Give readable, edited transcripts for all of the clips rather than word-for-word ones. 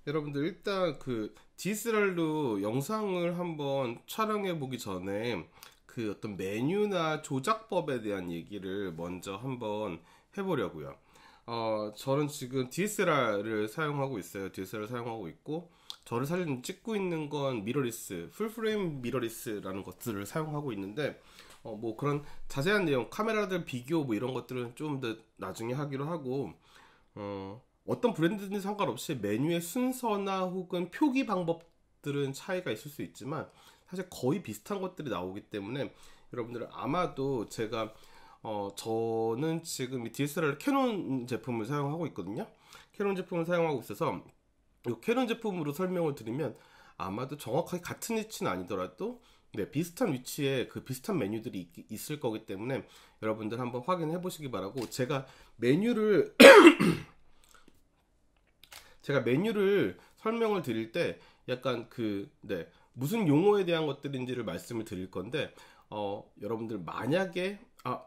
여러분들 일단 그 DSLR로 영상을 한번 촬영해 보기 전에 그 어떤 메뉴나 조작법에 대한 얘기를 먼저 한번 해보려고요. 저는 지금 DSLR을 사용하고 있어요. DSLR 사용하고 있고, 저를 사진 찍고 있는 건 미러리스, 풀프레임 미러리스라는 것들을 사용하고 있는데, 뭐 그런 자세한 내용, 카메라들 비교 뭐 이런 것들은 좀 더 나중에 하기로 하고, 어떤 브랜드든 상관없이 메뉴의 순서나 혹은 표기 방법들은 차이가 있을 수 있지만 사실 거의 비슷한 것들이 나오기 때문에 여러분들은 아마도 제가 저는 지금 이 DSLR 캐논 제품을 사용하고 있거든요. 캐논 제품을 사용하고 있어서 이 캐논 제품으로 설명을 드리면 아마도 정확하게 같은 위치는 아니더라도 비슷한 위치에 그 비슷한 메뉴들이 있을 거기 때문에 여러분들 한번 확인해 보시기 바라고, 제가 메뉴를 설명을 드릴 때 약간 무슨 용어에 대한 것들인지를 말씀을 드릴 건데, 여러분들 만약에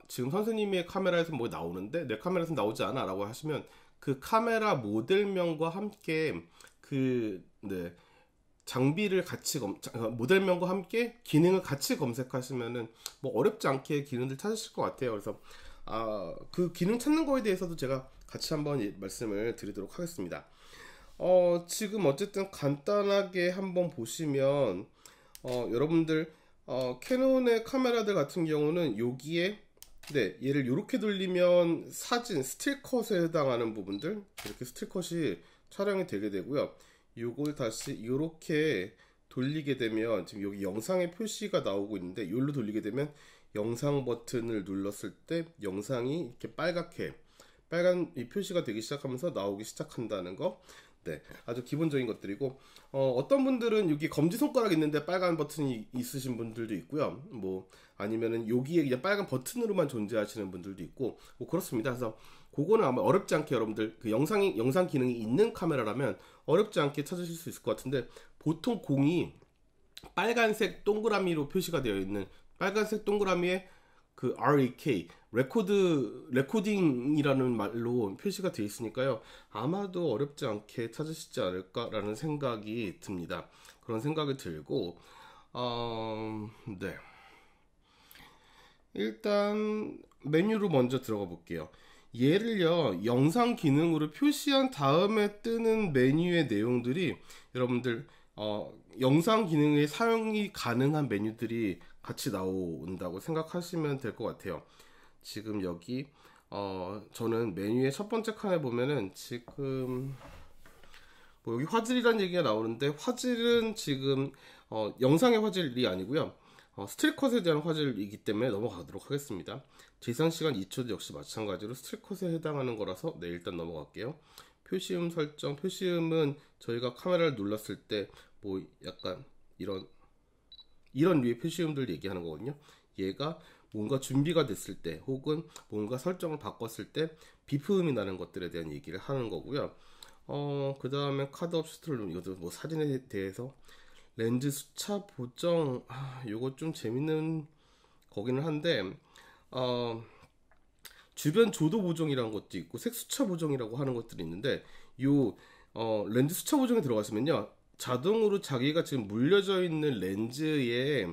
지금 선생님의 카메라에서 뭐 나오는데 내 카메라에서 나오지 않아 라고 하시면 그 카메라 모델명과 함께 장비를 같이 모델명과 함께 기능을 같이 검색하시면은 뭐 어렵지 않게 기능들 찾으실 것 같아요. 그래서 그 기능 찾는 거에 대해서도 제가 같이 한번 말씀을 드리도록 하겠습니다. 지금 어쨌든 간단하게 한번 보시면 여러분들 캐논의 카메라들 같은 경우는 여기에 얘를 이렇게 돌리면 사진 스틸컷에 해당하는 부분들, 이렇게 스틸컷이 촬영이 되게 되고요. 요걸 다시 이렇게 돌리게 되면 지금 여기 영상의 표시가 나오고 있는데, 이걸로 돌리게 되면 영상 버튼을 눌렀을 때 영상이 이렇게 빨간 이 표시가 되기 시작하면서 나오기 시작한다는 거. 아주 기본적인 것들이고, 어떤 분들은 여기 검지손가락 있는데 빨간 버튼이 있으신 분들도 있고요. 뭐 아니면은 여기에 그냥 빨간 버튼으로만 존재하시는 분들도 있고, 뭐 그렇습니다. 그래서 그거는 아마 어렵지 않게 여러분들 그 영상 기능이 있는 카메라라면 어렵지 않게 찾으실 수 있을 것 같은데, 보통 공이 빨간색 동그라미로 표시가 되어 있는 빨간색 동그라미에 그 REK 레코딩이라는 말로 표시가 되어 있으니까요, 아마도 어렵지 않게 찾으시지 않을까라는 생각이 듭니다. 그런 생각이 들고, 일단 메뉴로 먼저 들어가 볼게요. 얘를요 영상 기능으로 표시한 다음에 뜨는 메뉴의 내용들이 여러분들 영상 기능에 사용이 가능한 메뉴들이 같이 나온다고 생각하시면 될 것 같아요. 지금 여기 저는 메뉴의 첫 번째 칸에 보면은 지금 뭐 여기 화질이라는 얘기가 나오는데, 화질은 지금 영상의 화질이 아니고요, 스틸컷에 대한 화질이기 때문에 넘어가도록 하겠습니다. 재생시간 2초 역시 마찬가지로 스틸컷에 해당하는 거라서 일단 넘어갈게요. 표시음 설정, 표시음은 저희가 카메라를 눌렀을 때 뭐 약간 이런 류의 표시음들 얘기하는 거거든요. 얘가 뭔가 준비가 됐을 때 혹은 뭔가 설정을 바꿨을 때 비프음이 나는 것들에 대한 얘기를 하는 거고요. 그 다음에 카드 옵션을, 이것도 뭐 사진에 대해서 렌즈 수차 보정, 요거 좀 재밌는 거기는 한데, 주변 조도 보정이라는 것도 있고 색수차 보정이라고 하는 것들이 있는데, 요 렌즈 수차 보정에 들어가시면요 자동으로 자기가 지금 물려져 있는 렌즈에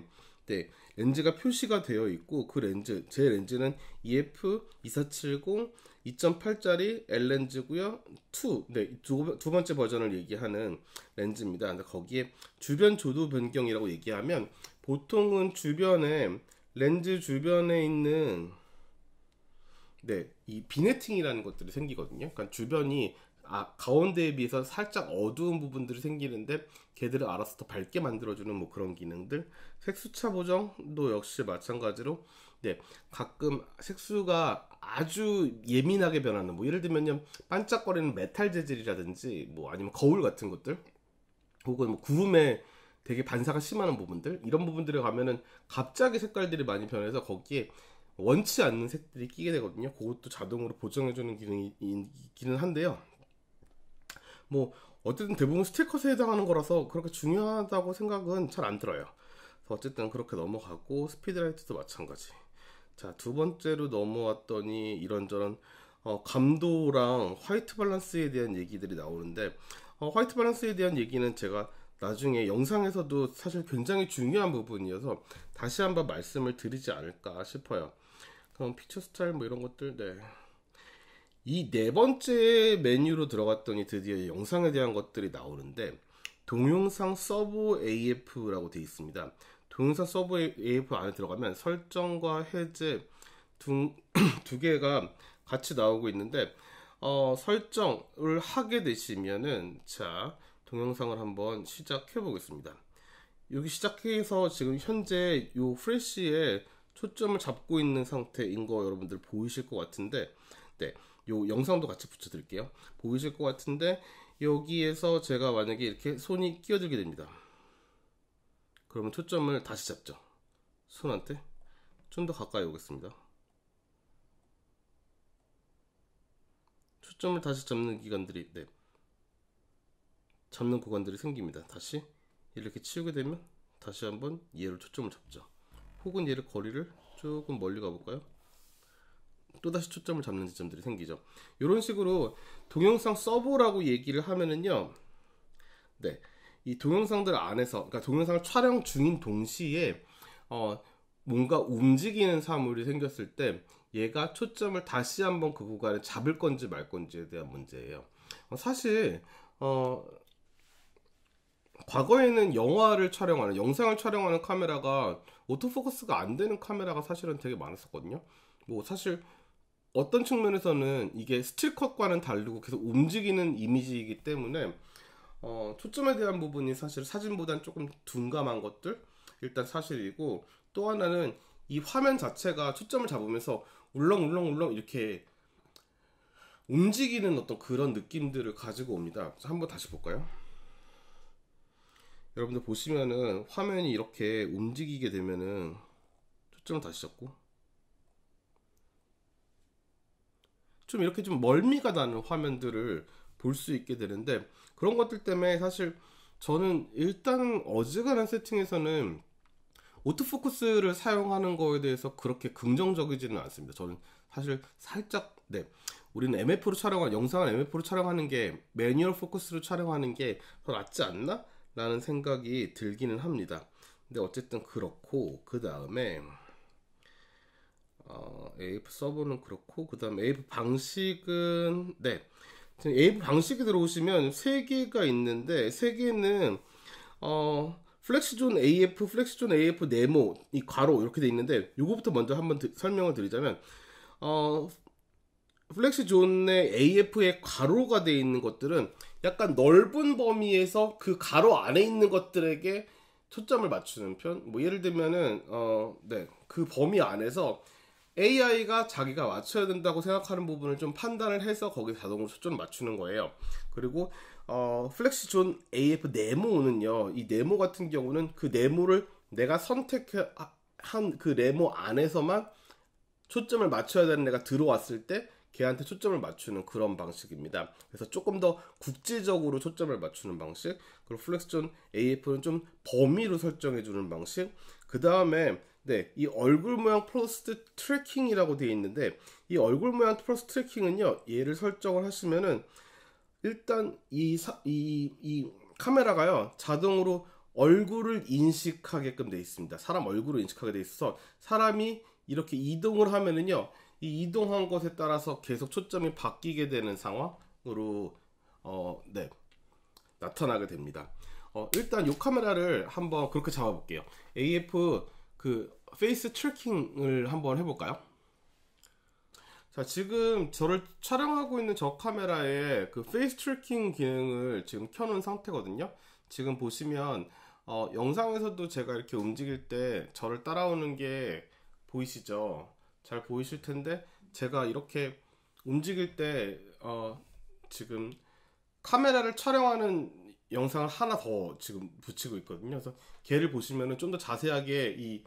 렌즈가 표시가 되어 있고, 그 렌즈, 제 렌즈는 EF2470 2.8짜리 L렌즈고요 2, 두 번째 버전을 얘기하는 렌즈입니다. 근데 거기에 주변 조도 변경이라고 얘기하면 보통은 주변에 렌즈 주변에 있는 이 비네팅이라는 것들이 생기거든요. 그러니까 주변이 가운데에 비해서 살짝 어두운 부분들이 생기는데 걔들을 알아서 더 밝게 만들어주는 뭐 그런 기능들. 색수차 보정도 역시 마찬가지로 가끔 색수가 아주 예민하게 변하는, 뭐 예를 들면요 반짝거리는 메탈 재질이라든지 뭐 아니면 거울 같은 것들, 혹은 뭐 구름에 되게 반사가 심한 부분들, 이런 부분들에 가면은 갑자기 색깔들이 많이 변해서 거기에 원치 않는 색들이 끼게 되거든요. 그것도 자동으로 보정해주는 기능이 있기는 한데요, 뭐 어쨌든 대부분 스틸컷에 해당하는 거라서 그렇게 중요하다고 생각은 잘 안 들어요. 어쨌든 그렇게 넘어가고, 스피드라이트도 마찬가지. 자, 두 번째로 넘어왔더니 이런저런 감도랑 화이트 밸런스에 대한 얘기들이 나오는데, 화이트 밸런스에 대한 얘기는 제가 나중에 영상에서도 사실 굉장히 중요한 부분이어서 다시 한번 말씀을 드리지 않을까 싶어요. 그럼 피처 스타일 뭐 이런 것들, 네. 이 네 번째 메뉴로 들어갔더니 드디어 영상에 대한 것들이 나오는데, 동영상 서브 AF라고 되어 있습니다. 동영상 서브 AF 안에 들어가면 설정과 해제 두 개가 같이 나오고 있는데, 설정을 하게 되시면은, 자, 동영상을 한번 시작해 보겠습니다. 여기 시작해서 지금 현재 요 프레쉬에 초점을 잡고 있는 상태인 거 여러분들 보이실 것 같은데, 네, 요 영상도 같이 붙여 드릴게요. 보이실 것 같은데, 여기에서 제가 만약에 이렇게 손이 끼어들게 됩니다. 그러면 초점을 다시 잡죠. 손한테 좀 더 가까이 오겠습니다. 초점을 다시 잡는 기관들이, 네, 잡는 구간들이 생깁니다. 다시 이렇게 치우게 되면 다시 한번 얘를 초점을 잡죠. 혹은 얘를 거리를 조금 멀리 가볼까요? 또다시 초점을 잡는 지점들이 생기죠. 이런 식으로 동영상 서버라고 얘기를 하면은요, 네, 이 동영상들 안에서, 그러니까 동영상을 촬영 중인 동시에 뭔가 움직이는 사물이 생겼을 때 얘가 초점을 다시 한번 그 구간에 잡을 건지 말 건지에 대한 문제예요. 사실 과거에는 영화를 촬영하는, 영상을 촬영하는 카메라가 오토포커스가 안 되는 카메라가 사실은 되게 많았었거든요. 뭐 사실 어떤 측면에서는 이게 스틸컷과는 다르고 계속 움직이는 이미지이기 때문에 초점에 대한 부분이 사실 사진보다는 조금 둔감한 것들 일단 사실이고, 또 하나는 이 화면 자체가 초점을 잡으면서 울렁울렁울렁 이렇게 움직이는 어떤 그런 느낌들을 가지고 옵니다. 한번 다시 볼까요? 여러분들 보시면은 화면이 이렇게 움직이게 되면은 초점을 다시 잡고 좀 이렇게 좀 멀미가 나는 화면들을 볼 수 있게 되는데, 그런 것들 때문에 사실 저는 일단 어지간한 세팅에서는 오토포커스를 사용하는 거에 대해서 그렇게 긍정적이지는 않습니다. 저는 사실 살짝, 네, 우리는 MF로 촬영한, 영상을 MF로 촬영하는 게 매뉴얼 포커스로 촬영하는 게 더 낫지 않나? 라는 생각이 들기는 합니다. 근데 어쨌든 그렇고, 그 다음에 AF 서버는 그렇고, 그 다음에 AF 방식은, 네, AF 방식이 들어오시면 3개가 있는데, 3개는 플렉시존 AF, 플렉시존 AF 네모, 이 괄호 이렇게 돼 있는데, 요거부터 먼저 한번 설명을 드리자면, 플렉시존의 AF의 괄호가 돼 있는 것들은 약간 넓은 범위에서 그 괄호 안에 있는 것들에게 초점을 맞추는 편. 뭐 예를 들면은 네, 그 범위 안에서 AI가 자기가 맞춰야 된다고 생각하는 부분을 좀 판단을 해서 거기에 자동으로 초점을 맞추는 거예요. 그리고 플렉시존 AF 네모는요, 이 네모 같은 경우는 그 네모를 내가 선택한 그 네모 안에서만 초점을 맞춰야 되는 애가 들어왔을 때 걔한테 초점을 맞추는 그런 방식입니다. 그래서 조금 더 국제적으로 초점을 맞추는 방식. 그리고 플렉스존 AF는 좀 범위로 설정해 주는 방식. 그 다음에 네, 이 얼굴 모양 플러스 트래킹이라고 되어 있는데, 이 얼굴 모양 플러스 트래킹은요, 얘를 설정을 하시면은 일단 이 카메라가요 자동으로 얼굴을 인식하게끔 되어 있습니다. 사람 얼굴을 인식하게 되어 있어서 사람이 이렇게 이동을 하면은요, 이 이동한 것에 따라서 계속 초점이 바뀌게 되는 상황으로 네, 나타나게 됩니다. 일단 이 카메라를 한번 그렇게 잡아볼게요. AF 그 페이스 트래킹을 한번 해볼까요? 자, 지금 저를 촬영하고 있는 저 카메라에 그 페이스 트래킹 기능을 지금 켜놓은 상태거든요. 지금 보시면 영상에서도 제가 이렇게 움직일 때 저를 따라오는 게 보이시죠? 잘 보이실 텐데, 제가 이렇게 움직일 때 지금 카메라를 촬영하는 영상을 하나 더 지금 붙이고 있거든요. 그래서 걔를 보시면은 좀 더 자세하게 이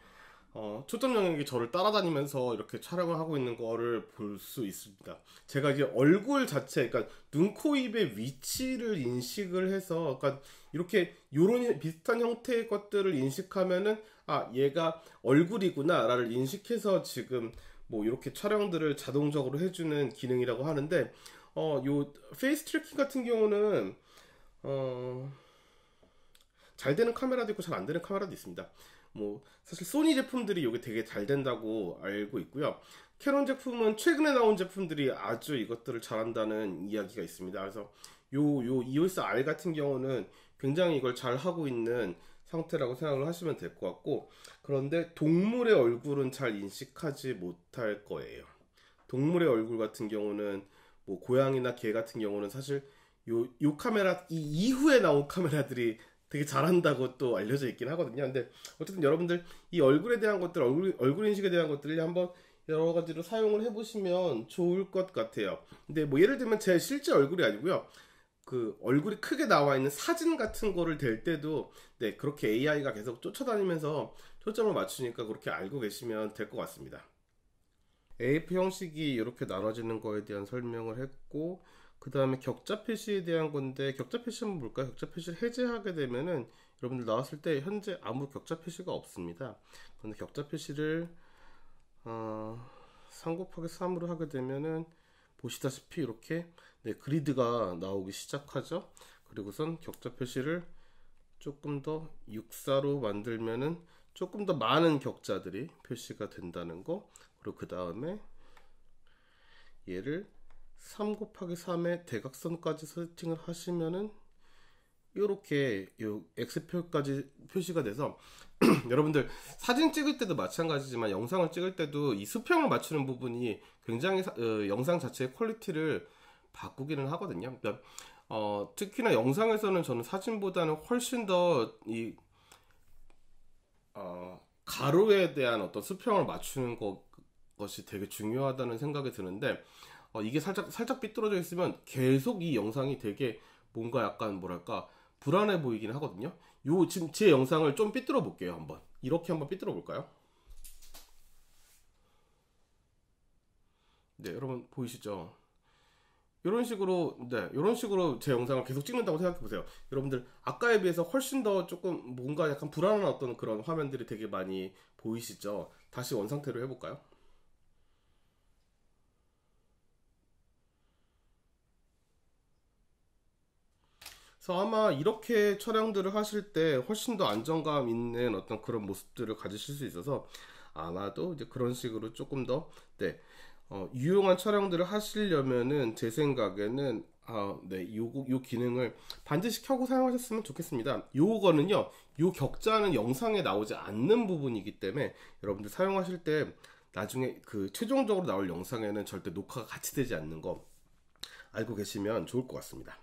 초점 영역이 저를 따라다니면서 이렇게 촬영을 하고 있는 거를 볼 수 있습니다. 제가 이제 얼굴 자체, 그러니까 눈, 코, 입의 위치를 인식을 해서, 그러니까 이렇게 요런 비슷한 형태의 것들을 인식하면은 아 얘가 얼굴이구나 라를 인식해서 지금 뭐 이렇게 촬영들을 자동적으로 해주는 기능이라고 하는데 요 페이스 트래킹 같은 경우는 잘 되는 카메라도 있고 잘 안 되는 카메라도 있습니다. 뭐 사실 소니 제품들이 이게 되게 잘 된다고 알고 있고요. 캐논 제품은 최근에 나온 제품들이 아주 이것들을 잘한다는 이야기가 있습니다. 그래서 요 EOS R 같은 경우는 굉장히 이걸 잘 하고 있는 상태라고 생각을 하시면 될 것 같고, 그런데 동물의 얼굴은 잘 인식하지 못할 거예요. 동물의 얼굴 같은 경우는 뭐 고양이나 개 같은 경우는 사실 요 카메라 이 이후에 나온 카메라들이 되게 잘한다고 또 알려져 있긴 하거든요. 근데 어쨌든 여러분들 이 얼굴에 대한 것들, 얼굴 인식에 대한 것들을 한번 여러 가지로 사용을 해보시면 좋을 것 같아요. 근데 뭐 예를 들면 제 실제 얼굴이 아니고요. 그 얼굴이 크게 나와 있는 사진 같은 거를 댈 때도 네 그렇게 AI가 계속 쫓아다니면서 초점을 맞추니까 그렇게 알고 계시면 될 것 같습니다. AF 형식이 이렇게 나눠지는 거에 대한 설명을 했고, 그 다음에 격자 표시에 대한 건데, 격자 표시 한번 볼까요? 격자 표시를 해제하게 되면은 여러분들 나왔을 때 현재 아무 격자 표시가 없습니다. 그런데 격자 표시를 3 곱하기 3으로 하게 되면은 보시다시피 이렇게 네, 그리드가 나오기 시작하죠. 그리고선 격자 표시를 조금 더 육사로 만들면은 조금 더 많은 격자들이 표시가 된다는 거. 그리고 그 다음에 얘를 3 곱하기 3의 대각선까지 세팅을 하시면은 이렇게 요 X표까지 표시가 돼서 여러분들 사진 찍을 때도 마찬가지지만 영상을 찍을 때도 이 수평을 맞추는 부분이 굉장히 영상 자체의 퀄리티를 바꾸기는 하거든요. 그러니까 특히나 영상에서는 저는 사진보다는 훨씬 더 이 가로에 대한 어떤 수평을 맞추는 것이 되게 중요하다는 생각이 드는데, 이게 살짝 삐뚤어져 있으면 계속 이 영상이 되게 뭔가 약간 뭐랄까 불안해 보이긴 하거든요. 지금 제 영상을 좀 삐뚤어 볼게요. 이렇게 한번 삐뚤어 볼까요? 네, 여러분 보이시죠? 이런 식으로 제 영상을 계속 찍는다고 생각해 보세요. 여러분들 아까에 비해서 훨씬 더 조금 뭔가 약간 불안한 어떤 그런 화면들이 되게 많이 보이시죠? 다시 원상태로 해볼까요? 그래서 아마 이렇게 촬영들을 하실 때 훨씬 더 안정감 있는 어떤 그런 모습들을 가지실 수 있어서 아마도 이제 그런 식으로 조금 더 네, 유용한 촬영들을 하시려면은 제 생각에는 네, 요 기능을 반드시 켜고 사용하셨으면 좋겠습니다. 요거는요, 요 격자는 영상에 나오지 않는 부분이기 때문에 여러분들 사용하실 때 나중에 그 최종적으로 나올 영상에는 절대 녹화가 같이 되지 않는 거 알고 계시면 좋을 것 같습니다.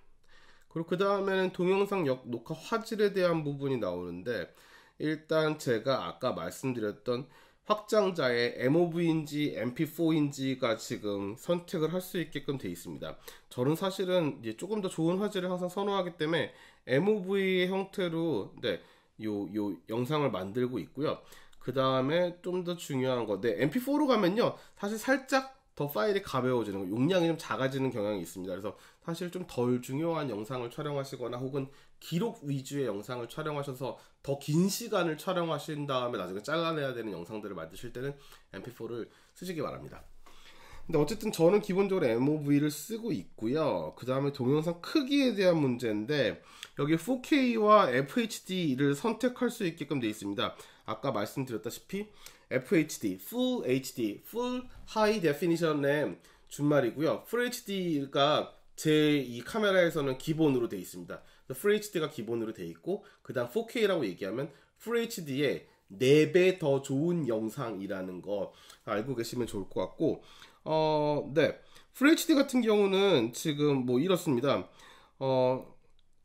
그리고 그 다음에는 동영상 녹화 화질에 대한 부분이 나오는데, 일단 제가 아까 말씀드렸던 확장자의 MOV인지 MP4인지가 지금 선택을 할 수 있게끔 되어 있습니다. 저는 사실은 이제 조금 더 좋은 화질을 항상 선호하기 때문에 MOV의 형태로 네, 요 영상을 만들고 있고요. 그 다음에 좀 더 중요한 거, 네, MP4로 가면요, 사실 살짝 더 파일이 가벼워지는 거, 용량이 좀 작아지는 경향이 있습니다. 그래서 사실 좀 덜 중요한 영상을 촬영하시거나 혹은 기록 위주의 영상을 촬영하셔서 더 긴 시간을 촬영하신 다음에 나중에 잘라내야 되는 영상들을 만드실 때는 MP4를 쓰시기 바랍니다. 근데 어쨌든 저는 기본적으로 MOV를 쓰고 있고요. 그 다음에 동영상 크기에 대한 문제인데, 여기 4K와 FHD를 선택할 수 있게끔 되어 있습니다. 아까 말씀드렸다시피 FHD, Full HD, Full High Definition의 준말이고요. Full HD가 제 이 카메라에서는 기본으로 되어 있습니다. Full HD가 기본으로 되어 있고, 그 다음 4K라고 얘기하면 Full HD의 4배 더 좋은 영상이라는 거 알고 계시면 좋을 것 같고, 네. Full HD 같은 경우는 지금 뭐 이렇습니다.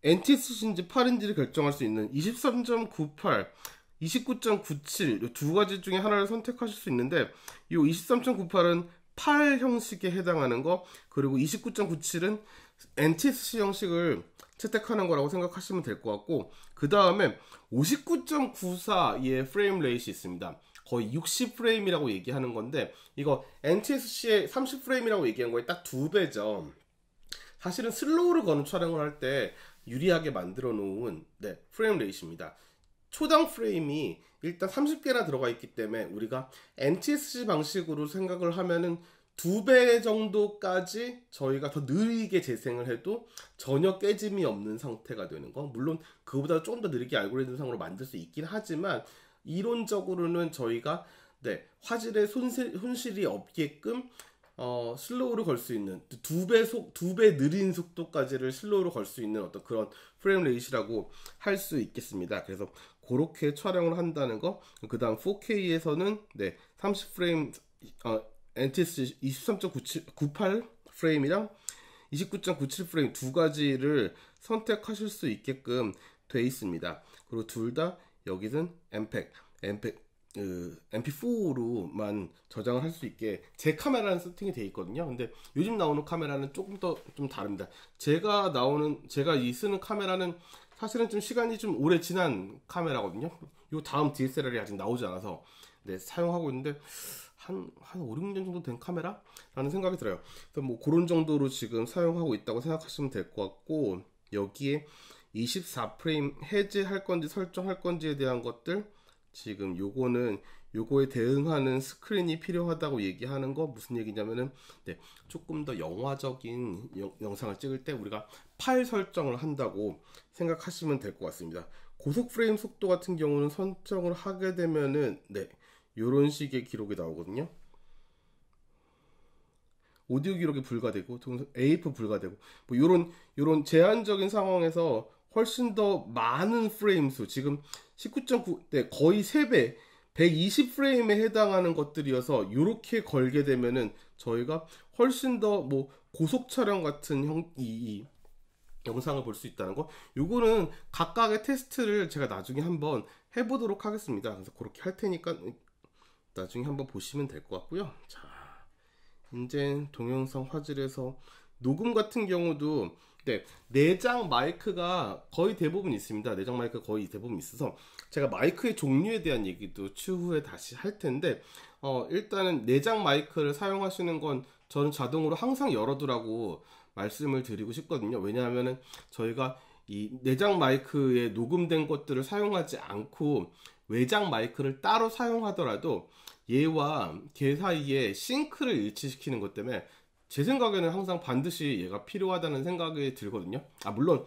NTSC인지 8인지를 결정할 수 있는 23.98, 29.97 이 두 가지 중에 하나를 선택하실 수 있는데, 이 23.98은 8 형식에 해당하는 거, 그리고 29.97은 NTSC 형식을 채택하는 거라고 생각하시면 될 것 같고, 그 다음에 59.94의 프레임 레이트 있습니다. 거의 60프레임이라고 얘기하는 건데, 이거 NTSC의 30프레임이라고 얘기한 거에 딱 2배죠. 사실은 슬로우를 거는 촬영을 할 때 유리하게 만들어 놓은 네, 프레임 레이트입니다. 초당 프레임이 일단 30개나 들어가 있기 때문에 우리가 NTSC 방식으로 생각을 하면은 2배 정도까지 저희가 더 느리게 재생을 해도 전혀 깨짐이 없는 상태가 되는 거. 물론 그거보다 조금 더 느리게 알고리즘상으로 만들 수 있긴 하지만 이론적으로는 저희가 화질에 손실이 없게끔 슬로우로 걸 수 있는 2배 느린 속도까지를 슬로우로 걸 수 있는 어떤 그런 프레임 레이시라고 할 수 있겠습니다. 그래서 그렇게 촬영을 한다는 거. 그 다음 4K에서는 30프레임 NTSC 23.98 프레임이랑 29.97 프레임 두 가지를 선택하실 수 있게끔 돼 있습니다. 그리고 둘 다 여기는 MP4로만 저장을 할 수 있게 제 카메라는 세팅이 돼 있거든요. 근데 요즘 나오는 카메라는 조금 더 좀 다릅니다. 제가 쓰는 카메라는 사실은 좀 시간이 좀 오래 지난 카메라거든요. 요 다음 DSLR이 아직 나오지 않아서 사용하고 있는데 한 5, 6년 정도 된 카메라라는 생각이 들어요. 그래서 뭐 그런 정도로 지금 사용하고 있다고 생각하시면 될 것 같고, 여기에 24프레임 해제할 건지 설정할 건지에 대한 것들, 지금 요거에 대응하는 스크린이 필요하다고 얘기하는 거 무슨 얘기냐면은 조금 더 영화적인 영상을 찍을 때 우리가 파일 설정을 한다고 생각하시면 될 것 같습니다. 고속 프레임 속도 같은 경우는 설정을 하게 되면은 요런 식의 기록이 나오거든요. 오디오 기록이 불가되고 AF 불가되고 뭐 요런 제한적인 상황에서 훨씬 더 많은 프레임 수, 지금 19.9 거의 3배 120프레임에 해당하는 것들이어서 요렇게 걸게 되면은 저희가 훨씬 더 뭐 고속 촬영 같은 이 영상을 볼 수 있다는 거. 요거는 각각의 테스트를 제가 나중에 한번 해보도록 하겠습니다. 그래서 그렇게 할 테니까 나중에 한번 보시면 될 것 같고요. 자, 이제 동영상 화질에서 녹음 같은 경우도 내장 마이크가 거의 대부분 있습니다. 내장 마이크 거의 대부분 있어서 제가 마이크의 종류에 대한 얘기도 추후에 다시 할 텐데, 일단은 내장 마이크를 사용하시는 건 저는 자동으로 항상 열어두라고 말씀을 드리고 싶거든요. 왜냐하면은 저희가 이 내장 마이크에 녹음된 것들을 사용하지 않고 외장 마이크를 따로 사용하더라도 얘와 걔 사이에 싱크를 일치시키는 것 때문에 제 생각에는 항상 반드시 얘가 필요하다는 생각이 들거든요. 물론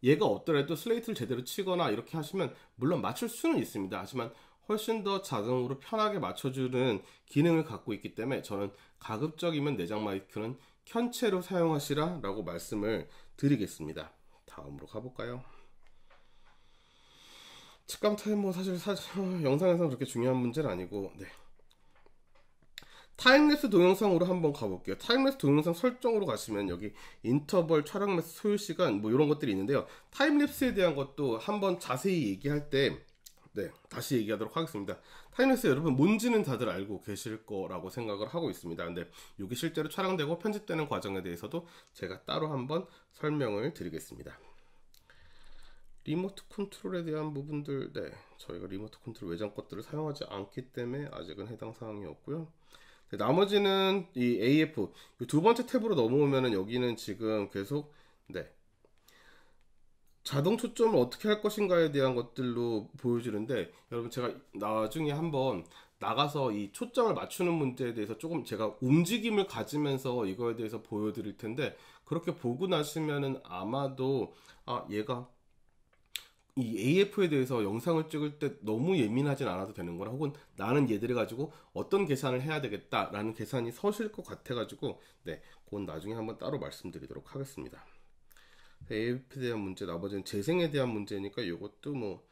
얘가 없더라도 슬레이트를 제대로 치거나 이렇게 하시면 물론 맞출 수는 있습니다. 하지만 훨씬 더 자동으로 편하게 맞춰주는 기능을 갖고 있기 때문에 저는 가급적이면 내장 마이크는 켠 채로 사용하시라 라고 말씀을 드리겠습니다. 다음으로 가볼까요? 측감 타임 뭐 사실 영상에서는 그렇게 중요한 문제는 아니고, 타임랩스 동영상으로 한번 가볼게요. 타임랩스 동영상 설정으로 가시면 여기 인터벌, 촬영 매스, 소요 시간 뭐 이런 것들이 있는데요. 타임랩스에 대한 것도 한번 자세히 얘기할 때 다시 얘기하도록 하겠습니다. 타임랩스 여러분 뭔지는 다들 알고 계실 거라고 생각을 하고 있습니다. 근데 이게 실제로 촬영되고 편집되는 과정에 대해서도 제가 따로 한번 설명을 드리겠습니다. 리모트 컨트롤에 대한 부분들, 저희가 리모트 컨트롤 외장 것들을 사용하지 않기 때문에 아직은 해당 사항이 없고요. 나머지는 이 AF 두 번째 탭으로 넘어오면은 여기는 지금 계속 자동 초점을 어떻게 할 것인가에 대한 것들로 보여주는데, 여러분 제가 나중에 한번 나가서 이 초점을 맞추는 문제에 대해서 조금 제가 움직임을 가지면서 이거에 대해서 보여드릴 텐데, 그렇게 보고 나시면은 아마도 얘가 이 AF에 대해서 영상을 찍을 때 너무 예민하진 않아도 되는구나, 혹은 나는 얘들을 가지고 어떤 계산을 해야 되겠다라는 계산이 서실 것 같아가지고 그건 나중에 한번 따로 말씀드리도록 하겠습니다. AF에 대한 문제, 나머지는 재생에 대한 문제니까 이것도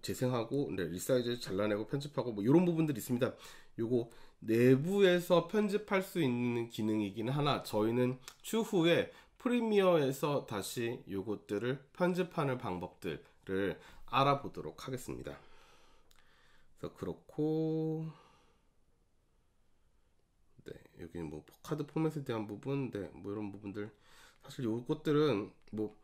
재생하고 리사이즈 잘라내고 편집하고 뭐 이런 부분들이 있습니다. 요거 내부에서 편집할 수 있는 기능이긴 하나, 저희는 추후에 프리미어에서 다시 요것들을 편집하는 방법들을 알아보도록 하겠습니다. 그래서 그렇고, 여기는 뭐 카드 포맷에 대한 부분, 뭐 이런 부분들, 사실 요것들은 뭐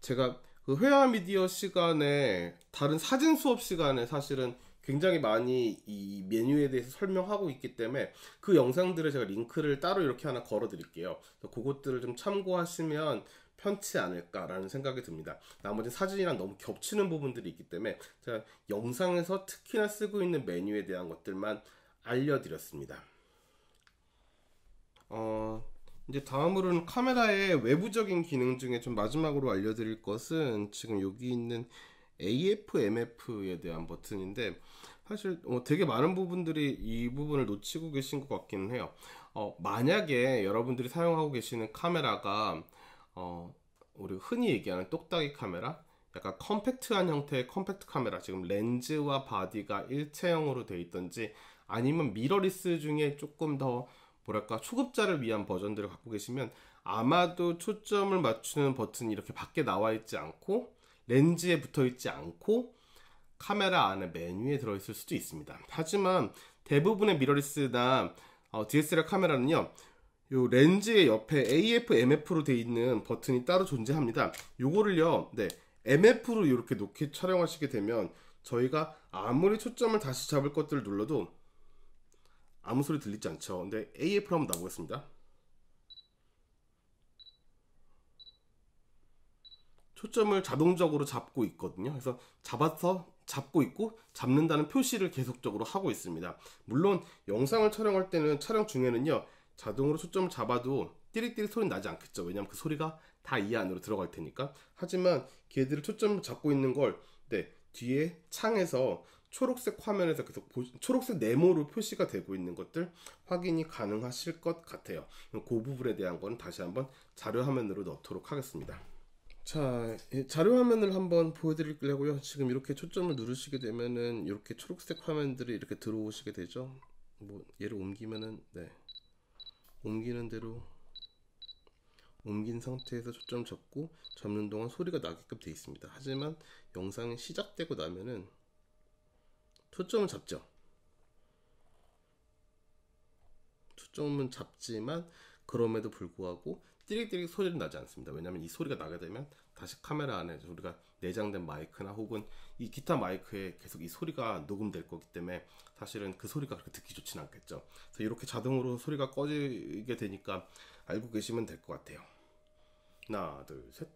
제가 그 회화 미디어 시간에 다른 사진 수업 시간에 사실은 굉장히 많이 이 메뉴에 대해서 설명하고 있기 때문에 그 영상들을 제가 링크를 따로 이렇게 하나 걸어 드릴게요. 그것들을 좀 참고하시면 편치 않을까라는 생각이 듭니다. 나머지 사진이랑 너무 겹치는 부분들이 있기 때문에 제가 영상에서 특히나 쓰고 있는 메뉴에 대한 것들만 알려드렸습니다. 이제 다음으로는 카메라의 외부적인 기능 중에 좀 마지막으로 알려드릴 것은 지금 여기 있는 AF/MF에 대한 버튼인데, 사실 되게 많은 부분들이 이 부분을 놓치고 계신 것 같기는 해요. 만약에 여러분들이 사용하고 계시는 카메라가 우리 흔히 얘기하는 똑딱이 카메라, 약간 컴팩트한 형태의 컴팩트 카메라, 지금 렌즈와 바디가 일체형으로 되어 있던지, 아니면 미러리스 중에 조금 더 뭐랄까 초급자를 위한 버전들을 갖고 계시면 아마도 초점을 맞추는 버튼이 이렇게 밖에 나와 있지 않고 렌즈에 붙어 있지 않고 카메라 안에 메뉴에 들어있을 수도 있습니다. 하지만 대부분의 미러리스나 DSLR 카메라는요, 요 렌즈의 옆에 AF/MF로 되어 있는 버튼이 따로 존재합니다. 요거를요, 네, MF로 이렇게 놓게 촬영하시게 되면 저희가 아무리 초점을 다시 잡을 것들을 눌러도 아무 소리 들리지 않죠. 근데 AF로 한번 놔보겠습니다. 초점을 자동적으로 잡고 있거든요. 그래서 잡고 있고 잡는다는 표시를 계속적으로 하고 있습니다. 물론 영상을 촬영할 때는, 촬영 중에는요, 자동으로 초점을 잡아도 띠릭띠릭 소리 나지 않겠죠. 왜냐면 그 소리가 다 이 안으로 들어갈 테니까. 하지만 걔들을 초점을 잡고 있는 걸, 네, 뒤에 창에서 초록색 화면에서 계속 초록색 네모로 표시가 되고 있는 것들 확인이 가능하실 것 같아요. 그 부분에 대한 건 다시 한번 자료 화면으로 넣도록 하겠습니다. 자, 자료 화면을 한번 보여드리려고요. 지금 이렇게 초점을 누르시게 되면은 이렇게 초록색 화면들이 이렇게 들어오시게 되죠. 뭐 얘를 옮기면은, 네, 옮기는 대로 옮긴 상태에서 초점 잡고 잡는 동안 소리가 나게끔 되어 있습니다. 하지만 영상이 시작되고 나면은 초점을 잡죠. 초점은 잡지만 그럼에도 불구하고 띠릭띠릭 소리는 나지 않습니다. 왜냐하면 이 소리가 나게 되면 다시 카메라 안에 우리가 내장된 마이크나 혹은 이 기타 마이크에 계속 이 소리가 녹음될 거기 때문에 사실은 그 소리가 그렇게 듣기 좋지는 않겠죠. 그래서 이렇게 자동으로 소리가 꺼지게 되니까 알고 계시면 될 것 같아요. 하나, 둘, 셋.